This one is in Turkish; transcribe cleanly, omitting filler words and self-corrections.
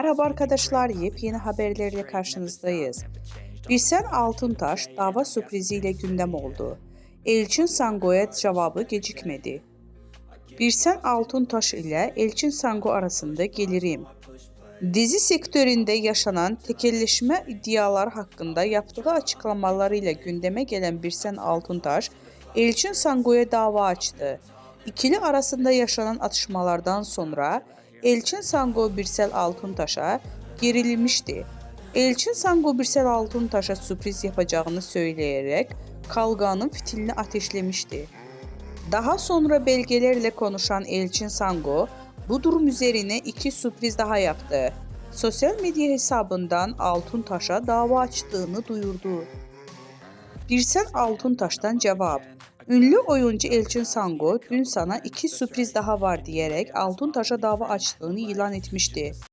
Merhaba arkadaşlar, yepyeni haberlerle karşınızdayız. Birsen Altuntaş dava sürpriziyle gündem oldu. Elçin Sango'ya cevabı gecikmedi. Birsen Altuntaş ile Elçin Sango arasında gelirim. Dizi sektöründe yaşanan tekelleşme iddiaları hakkında yaptığı açıklamalarıyla gündeme gelen Birsen Altuntaş, Elçin Sango'ya dava açtı. İkili arasında yaşanan atışmalardan sonra Elçin Sango Birsel Altuntaş'a gerilmişti. Elçin Sango Birsel Altuntaş'a sürpriz yapacağını söyleyerek kavganın fitilini ateşlemişti. Daha sonra belgelerle konuşan Elçin Sango bu durum üzerine iki sürpriz daha yaptı. Sosyal medya hesabından Altuntaş'a dava açtığını duyurdu. Birsen Altuntaş'tan cevap. Ünlü oyuncu Elçin Sango dün sana iki sürpriz daha var diyerek Altuntaş'a dava açtığını ilan etmişti.